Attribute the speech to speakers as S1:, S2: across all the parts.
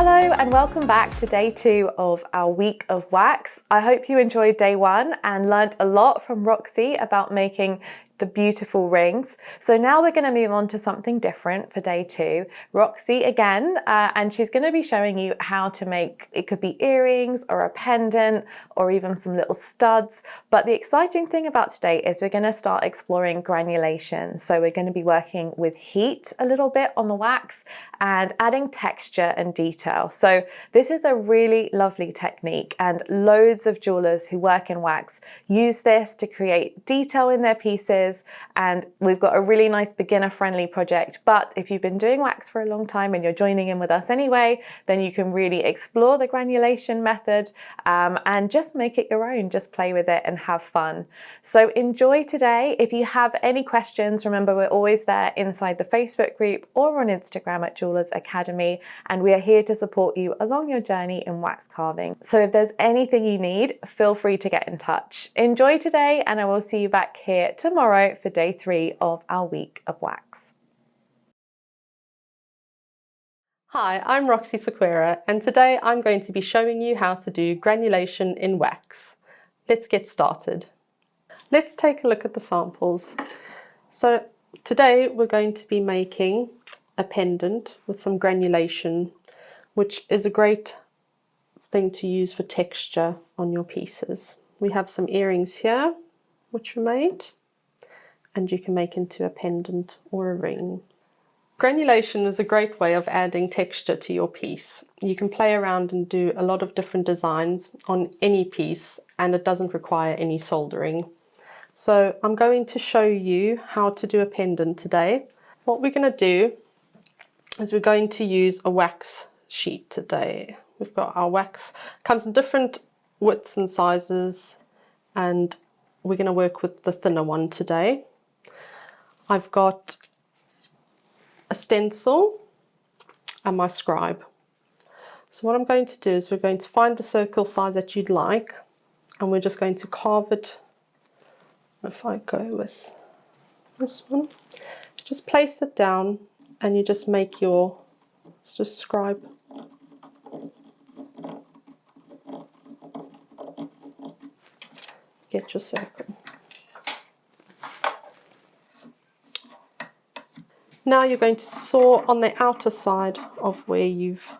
S1: Hello and welcome back to day 2 of our week of wax. I hope you enjoyed day 1 and learnt a lot from Roxy about making the beautiful rings. So now we're going to move on to something different for day 2. Roxy again, and she's going to be showing you how to make, it could be earrings or a pendant or even some little studs. But the exciting thing about today is we're going to start exploring granulation. So we're going to be working with heat a little bit on the wax and adding texture and detail. So this is a really lovely technique, and loads of jewelers who work in wax use this to create detail in their pieces. And we've got a really nice beginner friendly project, but if you've been doing wax for a long time and you're joining in with us anyway, then you can really explore the granulation method and just make it your own, just play with it and have fun. So enjoy today. If you have any questions, remember we're always there inside the Facebook group or on Instagram at Jewelers Academy, and we are here to support you along your journey in wax carving. So if there's anything you need, feel free to get in touch. Enjoy today, and I will see you back here tomorrow for day 3 of our week of wax.
S2: Hi, I'm Roxy Sequeira, and today I'm going to be showing you how to do granulation in wax. Let's get started. Let's take a look at the samples. So today we're going to be making a pendant with some granulation, which is a great thing to use for texture on your pieces. We have some earrings here, which we made, and you can make into a pendant or a ring. Granulation is a great way of adding texture to your piece. You can play around and do a lot of different designs on any piece, and it doesn't require any soldering. So I'm going to show you how to do a pendant today. What we're going to do is we're going to use a wax sheet today. We've got our wax, comes in different widths and sizes, and we're going to work with the thinner one today. I've got a stencil and my scribe. So what I'm going to do is we're going to find the circle size that you'd like, and we're just going to carve it. If I go with this one, just place it down and you just make your, let's just scribe. Get your circle. Now you're going to saw on the outer side of where you've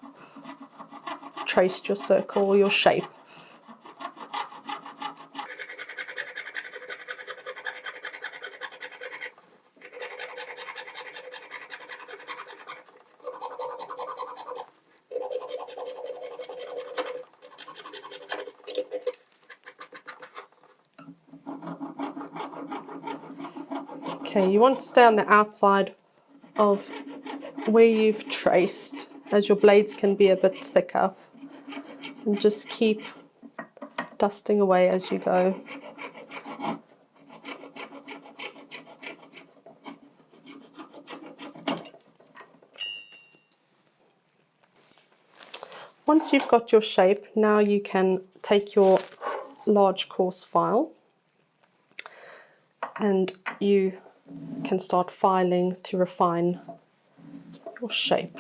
S2: traced your circle or your shape. Okay, you want to stay on the outside of where you've traced, as your blades can be a bit thicker, and just keep dusting away as you go. Once you've got your shape, now you can take your large coarse file and you can start filing to refine your shape.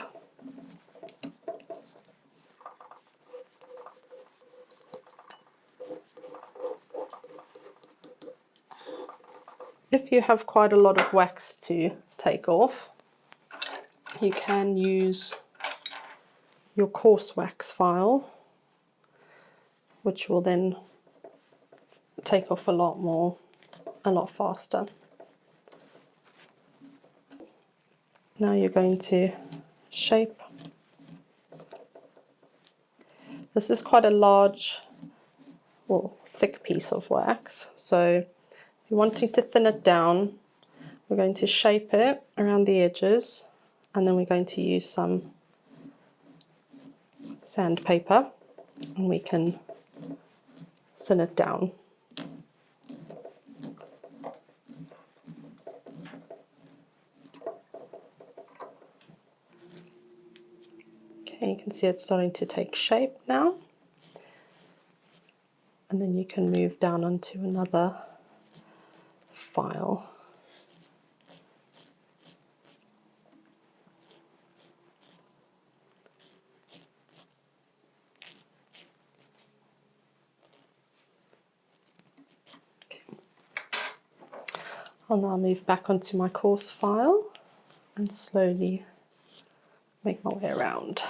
S2: If you have quite a lot of wax to take off, you can use your coarse wax file, which will then take off a lot more, a lot faster. Now you're going to shape. This is quite a large, well, thick piece of wax, so if you're wanting to thin it down, we're going to shape it around the edges, and then we're going to use some sandpaper and we can thin it down. Okay, you can see it's starting to take shape now, and then you can move down onto another file. I'll now move back onto my course file and slowly make my way around.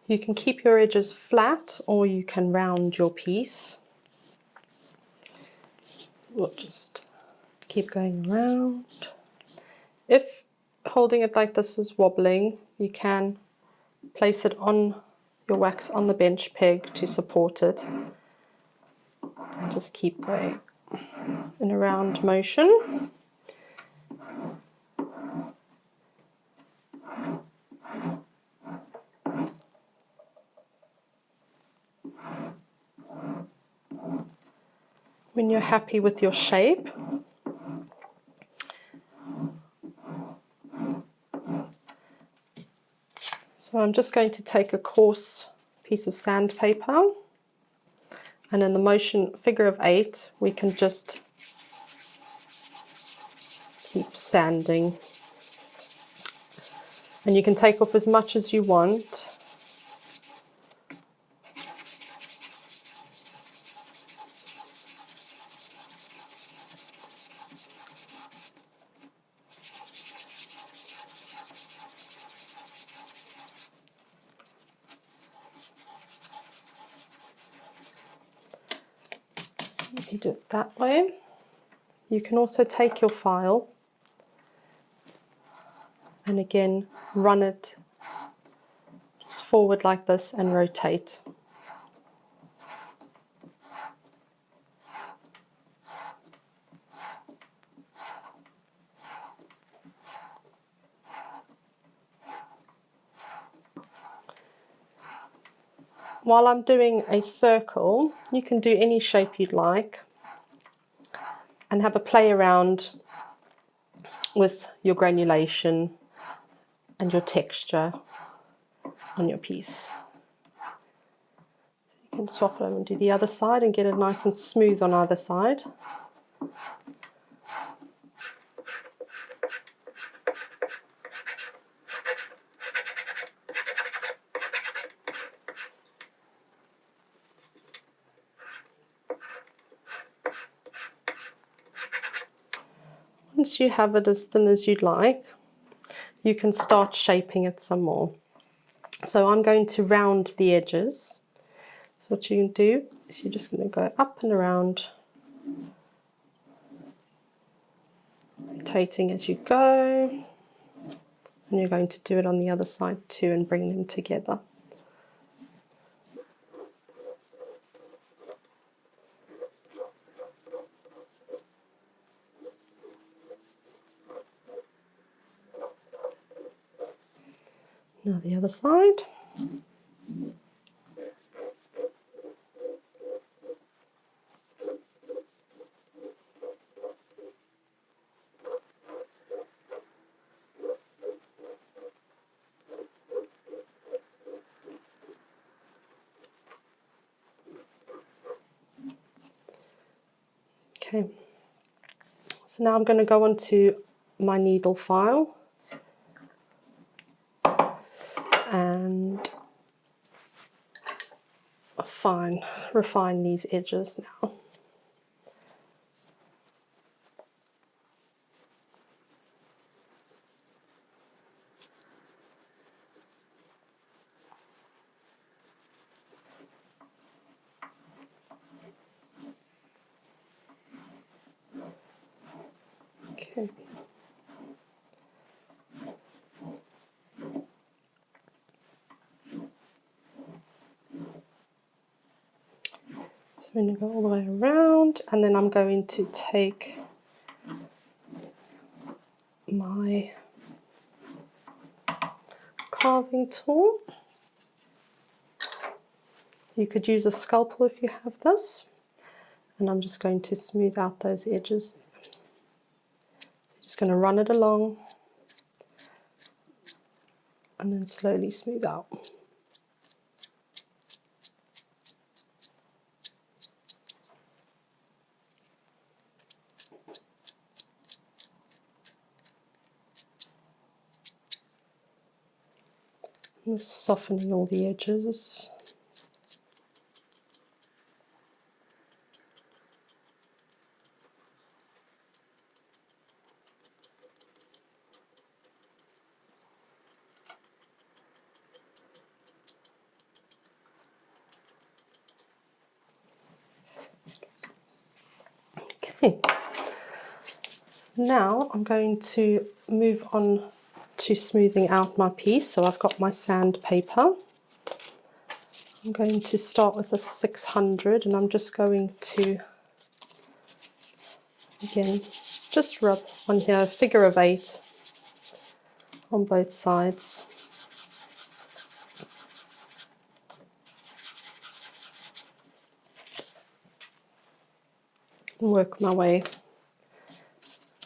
S2: You can keep your edges flat or you can round your piece. We'll just keep going around. If holding it like this is wobbling, you can place it on your wax on the bench peg to support it. And just keep going in a round motion. When you're happy with your shape, so I'm just going to take a coarse piece of sandpaper, and in the motion figure of 8 we can just keep sanding, and you can take off as much as you want. If you do it that way, you can also take your file and again run it just forward like this and rotate. While I'm doing a circle, you can do any shape you'd like and have a play around with your granulation and your texture on your piece. So you can swap it over and do the other side and get it nice and smooth on either side. Once you have it as thin as you'd like, you can start shaping it some more. So I'm going to round the edges. So what you can do is you're just going to go up and around, rotating as you go, and you're going to do it on the other side too and bring them together. Now the other side. Okay, so now I'm going to go onto my needle file and refine these edges now. Okay. So I'm going to go all the way around, and then I'm going to take my carving tool. You could use a scalpel if you have this, and I'm just going to smooth out those edges. So you're just going to run it along and then slowly smooth out. Just softening all the edges. Okay. Now I'm going to move on to smoothing out my piece. So I've got my sandpaper. I'm going to start with a 600 and I'm just going to, again, just rub on here, figure of 8 on both sides. And work my way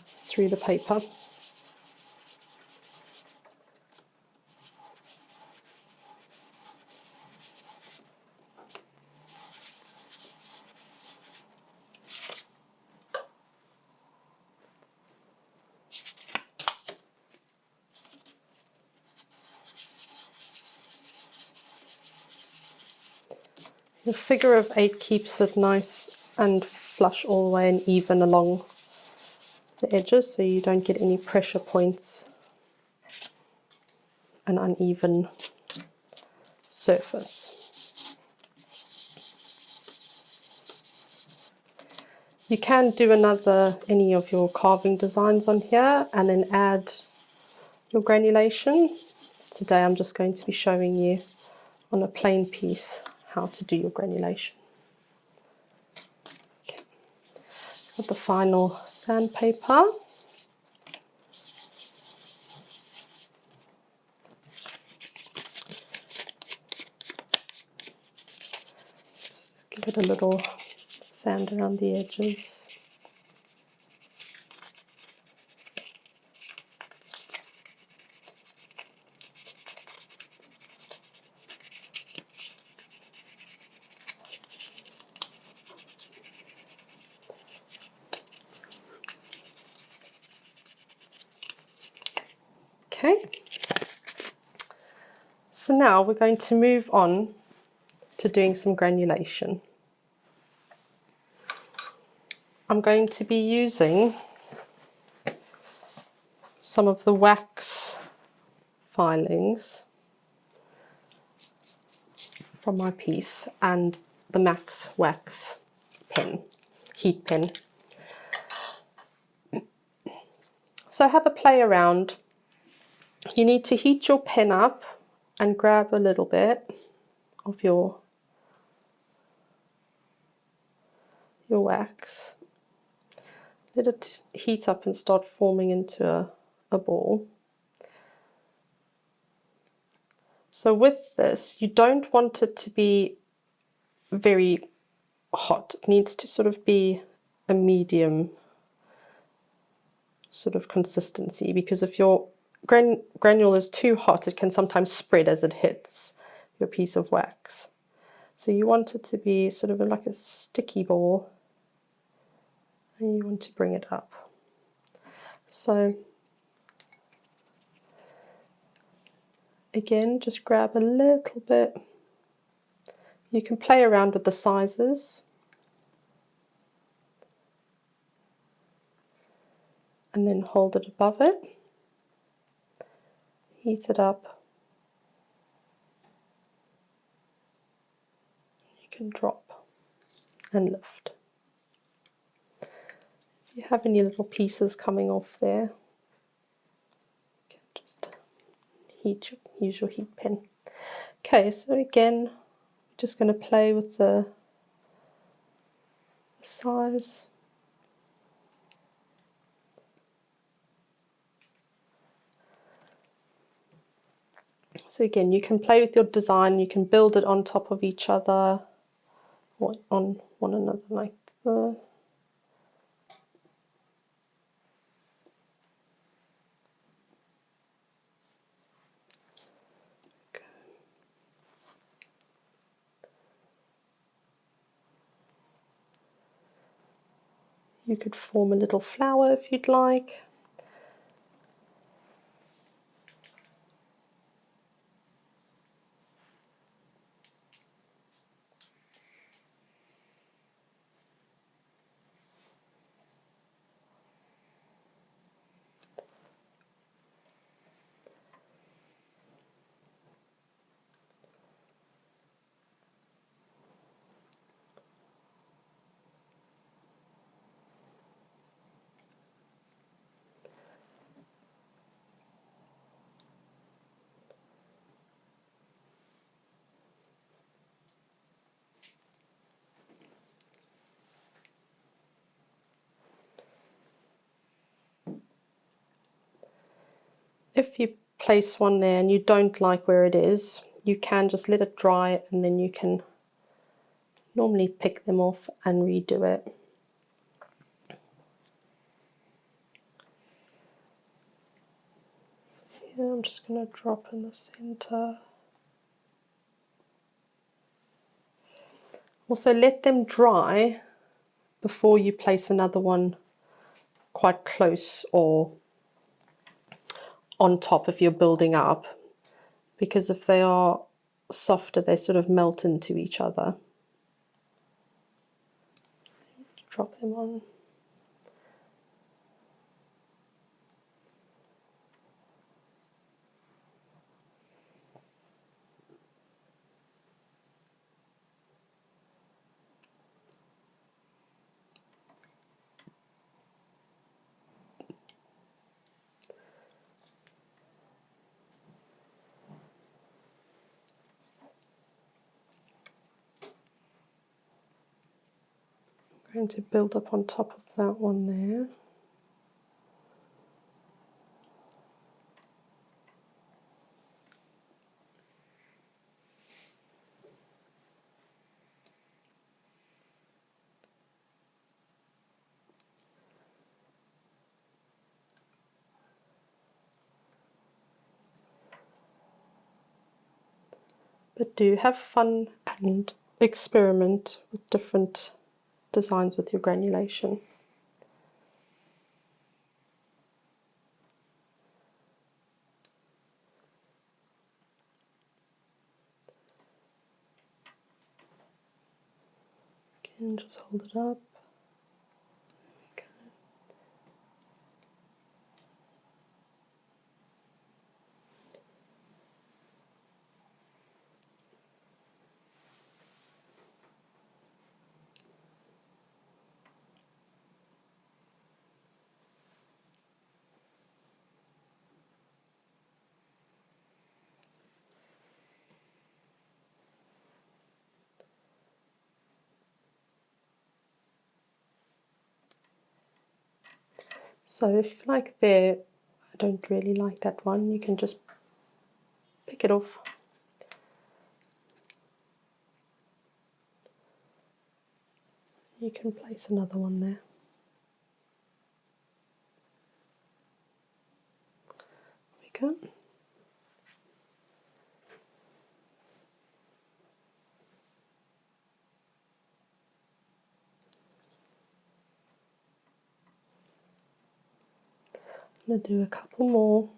S2: through the paper. The figure of 8 keeps it nice and flush all the way and even along the edges, so you don't get any pressure points and uneven surface. You can do any of your carving designs on here and then add your granulation. Today I'm just going to be showing you on a plain piece how to do your granulation. Okay. Got the final sandpaper. Just give it a little sand around the edges. Okay, so now we're going to move on to doing some granulation. I'm going to be using some of the wax filings from my piece and the Max Wax pen, heat pen. So have a play around. You need to heat your pen up and grab a little bit of your wax. Let it heat up and start forming into a ball. So with this, you don't want it to be very hot. It needs to sort of be a medium sort of consistency, because if your granule is too hot, it can sometimes spread as it hits your piece of wax. So you want it to be sort of like a sticky ball, and you want to bring it up. So again, just grab a little bit. You can play around with the sizes. And then hold it above it, heat it up, you can drop and lift. If you have any little pieces coming off there, you can just use your heat pen. Okay, so again, we're just going to play with the size. So again, you can play with your design, you can build it on top of each other, or on one another like the. You could form a little flower if you'd like. if you place one there and you don't like where it is, you can just let it dry and then you can normally pick them off and redo it. So here I'm just going to drop in the center. Also let them dry before you place another one quite close or on top if you're building up, because if they are softer they sort of melt into each other. Drop them on. I'm going to build up on top of that one there. But do have fun and experiment with different designs with your granulation. Again, just hold it up. Okay. So if you like there, I don't really like that one, you can just pick it off. You can place another one there. There we go. I'm going to do a couple more.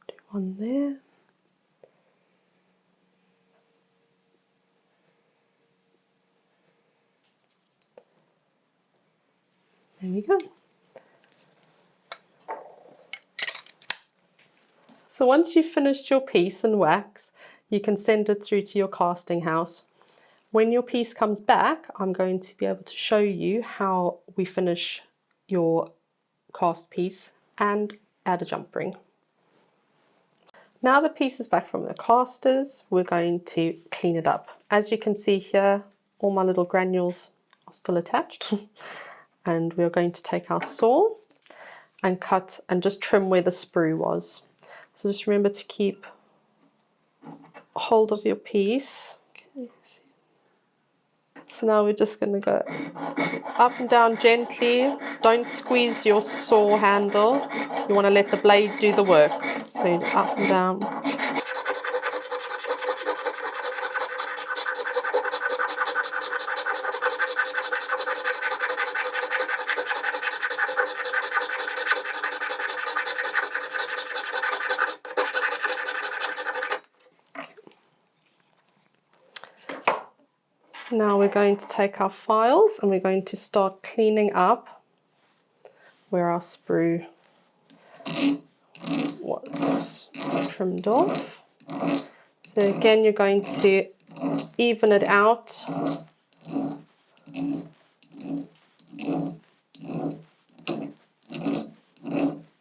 S2: Do one there. There we go. So once you've finished your piece in wax, you can send it through to your casting house. When your piece comes back, I'm going to be able to show you how we finish your cast piece and add a jump ring. Now the piece is back from the casters, we're going to clean it up. As you can see here, all my little granules are still attached. And we're going to take our saw and cut and just trim where the sprue was. So just remember to keep hold of your piece. Can you see? So now we're just going to go up and down gently. Don't squeeze your saw handle. You want to let the blade do the work. So up and down. Now we're going to take our files and we're going to start cleaning up where our sprue was trimmed off. So again, you're going to even it out.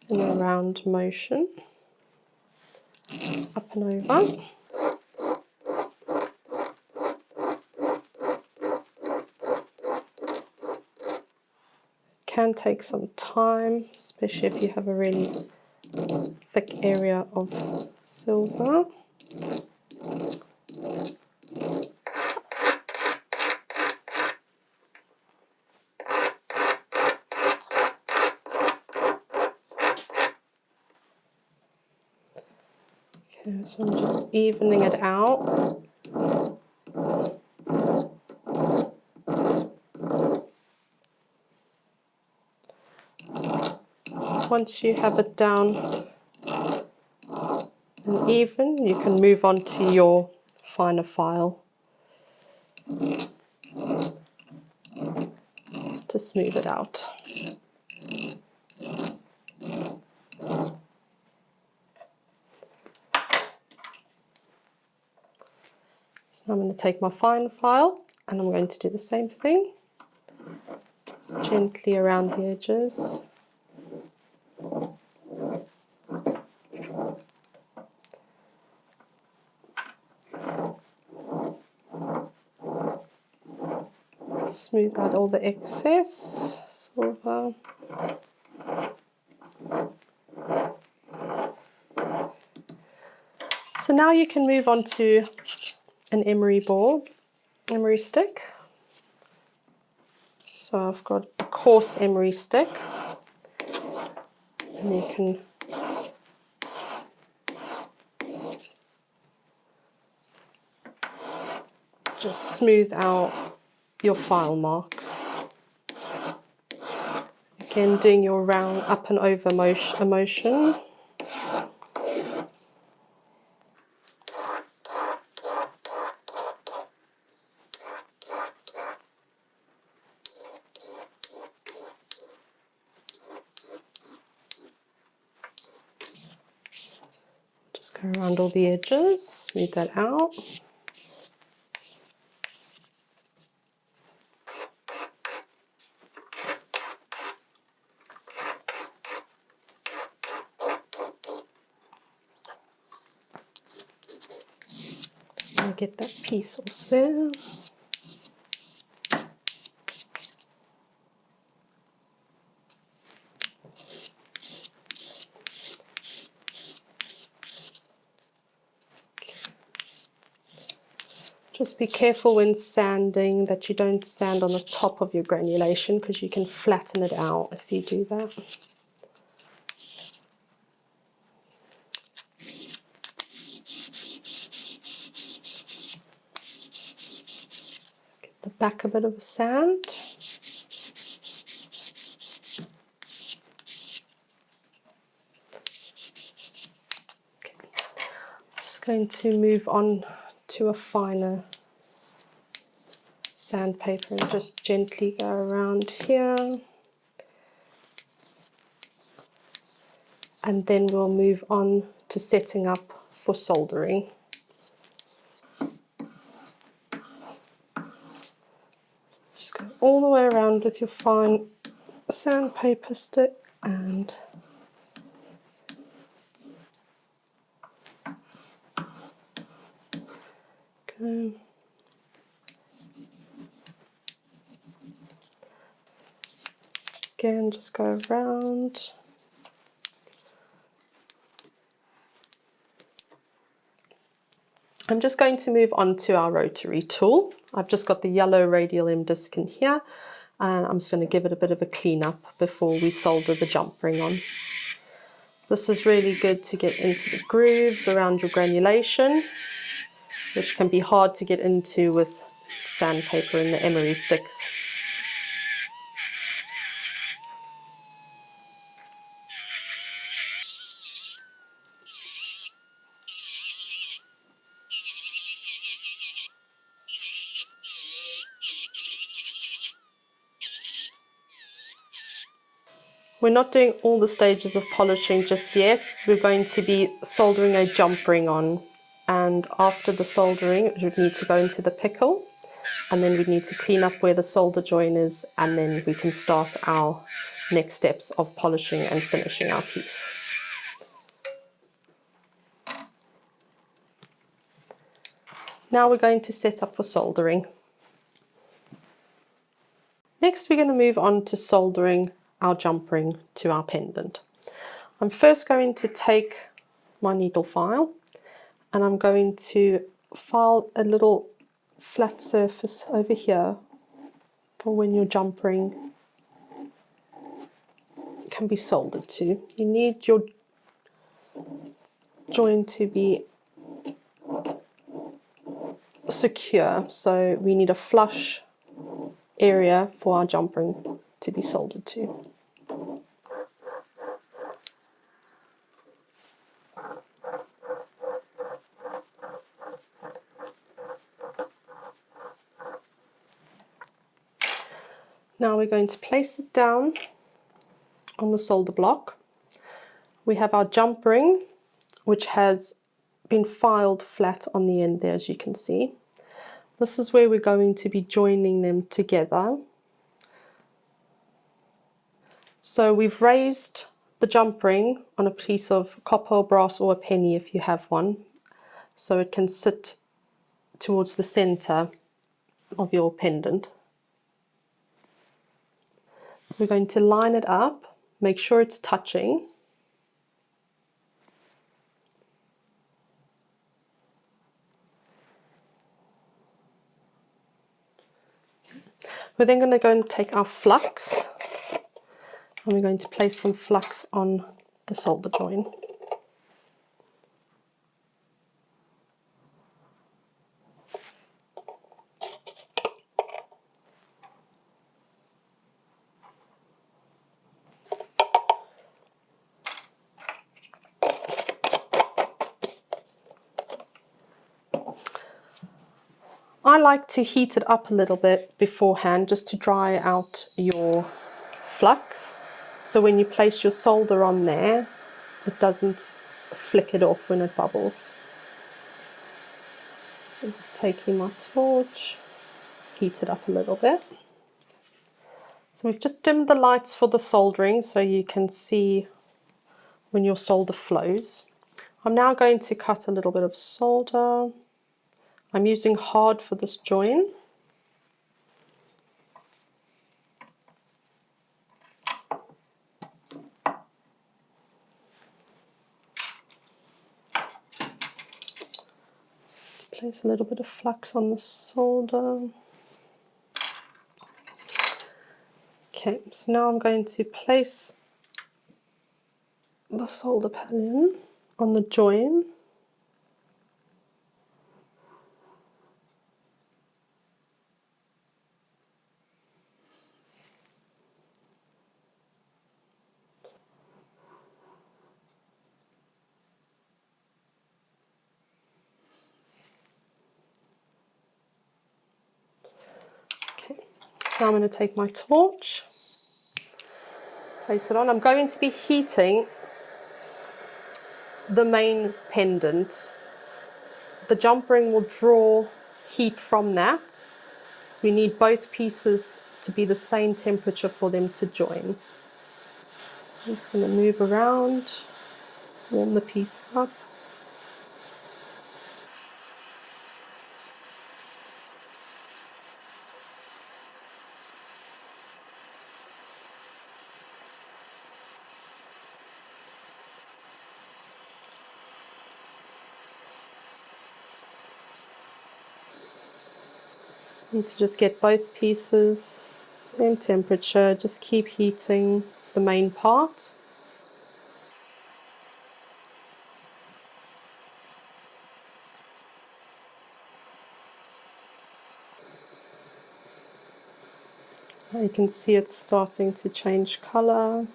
S2: In a round motion, up and over. can take some time, especially if you have a really thick area of silver. Okay, so I'm just evening it out. Once you have it down and even, you can move on to your finer file to smooth it out. So I'm going to take my fine file and I'm going to do the same thing. Just gently around the edges. Smooth out all the excess silver. So now you can move on to an emery board, emery stick. So I've got a coarse emery stick, and you can just smooth out your file marks. Again, doing your round up and over motion. Just go around all the edges, smooth that out. And get that piece off there. Just be careful when sanding that you don't sand on the top of your granulation, because you can flatten it out if you do that. Get the back a bit of a sand. Okay. Just going to move on to a finer sandpaper and just gently go around here, and then we'll move on to setting up for soldering. Just go all the way around with your fine sandpaper stick and go. Again, just go around. I'm just going to move on to our rotary tool. I've just got the yellow radial M disc in here, and I'm just going to give it a bit of a clean up before we solder the jump ring on. This is really good to get into the grooves around your granulation, which can be hard to get into with sandpaper and the emery sticks. We're not doing all the stages of polishing just yet. We're going to be soldering a jump ring on, and after the soldering we need to go into the pickle, and then we need to clean up where the solder joint is, and then we can start our next steps of polishing and finishing our piece. Now we're going to set up for soldering. Next we're going to move on to soldering our jump ring to our pendant. I'm first going to take my needle file and I'm going to file a little flat surface over here for when your jump ring can be soldered to. You need your join to be secure, so we need a flush area for our jump ring to be soldered to. Now we're going to place it down on the solder block. We have our jump ring, which has been filed flat on the end there, as you can see. This is where we're going to be joining them together. So we've raised the jump ring on a piece of copper or brass or a penny if you have one, so it can sit towards the center of your pendant. We're going to line it up, make sure it's touching. We're then going to go and take our flux and we're going to place some flux on the solder join. I like to heat it up a little bit beforehand just to dry out your flux, so when you place your solder on there it doesn't flick it off when it bubbles. I'm just taking my torch, heat it up a little bit. So we've just dimmed the lights for the soldering so you can see when your solder flows. I'm now going to cut a little bit of solder. I'm using hard for this join. So to place a little bit of flux on the solder. Okay, so now I'm going to place the solder pallium on the join. Now I'm going to take my torch, place it on. I'm going to be heating the main pendant. The jump ring will draw heat from that, so we need both pieces to be the same temperature for them to join. So I'm just going to move around, warm the piece up. Need to just get both pieces same temperature, just keep heating the main part. You can see it's starting to change colour.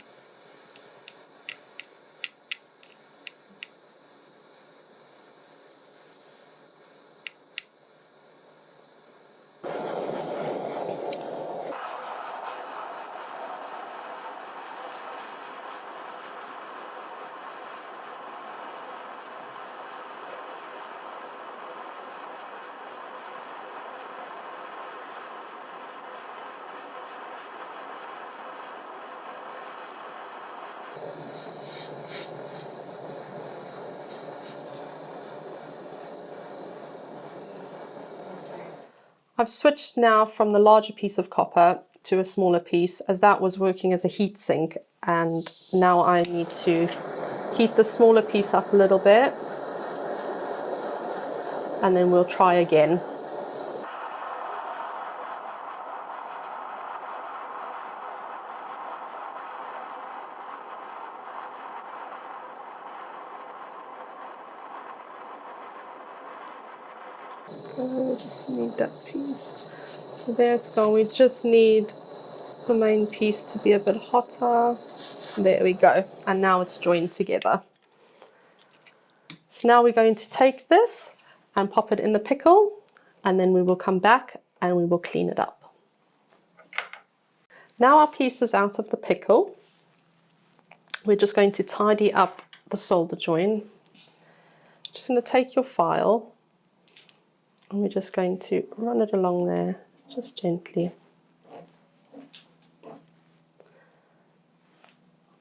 S2: I've switched now from the larger piece of copper to a smaller piece, as that was working as a heat sink, and now I need to heat the smaller piece up a little bit, and then we'll try again. We just need that piece. So there it's gone. We just need the main piece to be a bit hotter. There we go. And now it's joined together. So now we're going to take this and pop it in the pickle, and then we will come back and we will clean it up. Now our piece is out of the pickle. We're just going to tidy up the solder joint. Just going to take your file, and we're just going to run it along there, just gently.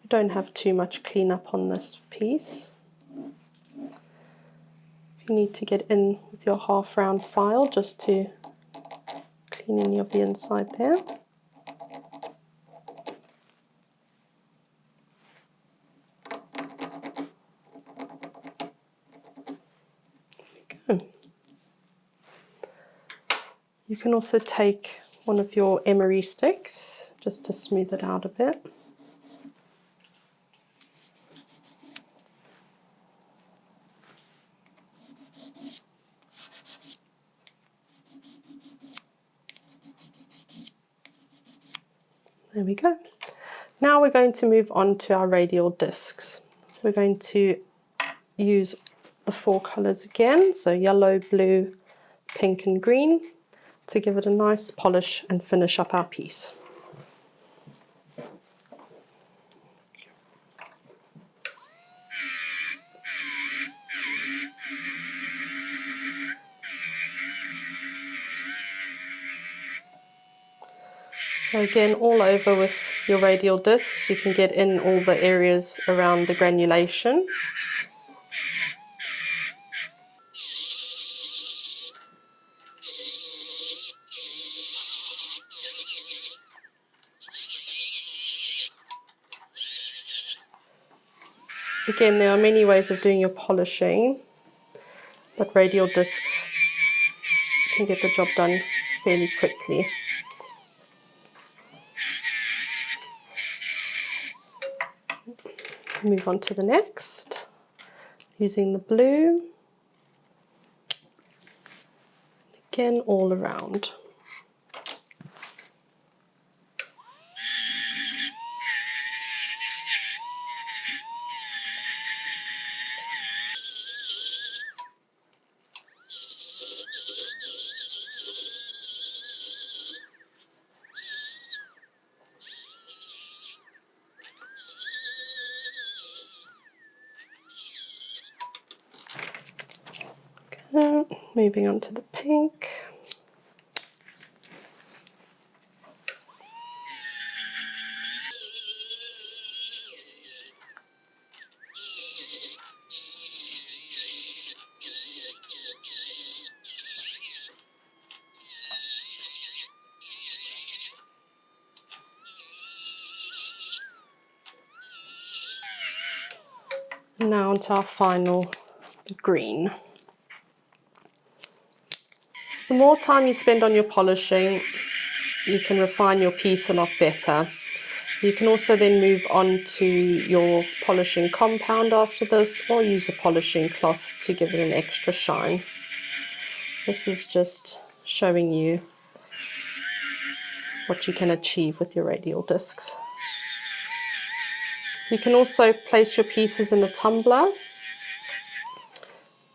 S2: We don't have too much cleanup on this piece. If you need to get in with your half round file just to clean any of the inside there. There we go. You can also take one of your emery sticks just to smooth it out a bit. There we go. Now we're going to move on to our radial discs. We're going to use the 4 colours again, so yellow, blue, pink and green, to give it a nice polish and finish up our piece. So again, all over with your radial discs, you can get in all the areas around the granulation. Again, there are many ways of doing your polishing, but radial discs can get the job done fairly quickly. Move on to the next, using the blue, again all around. Moving on to the pink. Now onto our final green. The more time you spend on your polishing, you can refine your piece a lot better. You can also then move on to your polishing compound after this, or use a polishing cloth to give it an extra shine. This is just showing you what you can achieve with your radial discs. You can also place your pieces in a tumbler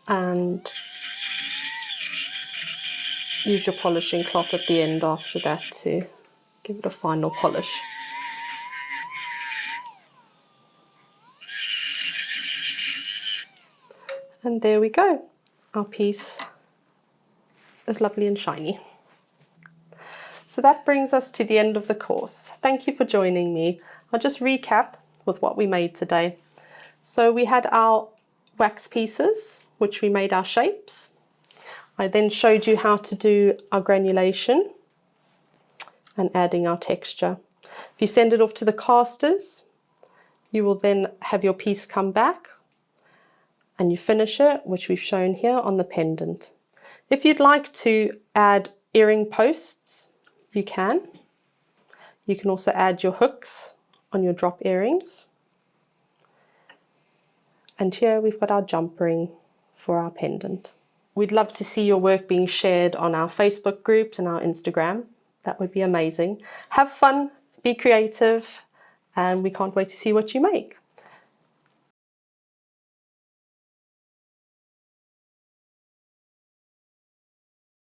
S2: and use your polishing cloth at the end after that to give it a final polish. And there we go. Our piece is lovely and shiny. So that brings us to the end of the course. Thank you for joining me. I'll just recap with what we made today. So we had our wax pieces, which we made our shapes. I then showed you how to do our granulation, and adding our texture. If you send it off to the casters, you will then have your piece come back and you finish it, which we've shown here on the pendant. If you'd like to add earring posts, you can. You can also add your hooks on your drop earrings. And here we've got our jump ring for our pendant. We'd love to see your work being shared on our Facebook groups and our Instagram. That would be amazing. Have fun, be creative, and we can't wait to see what you make.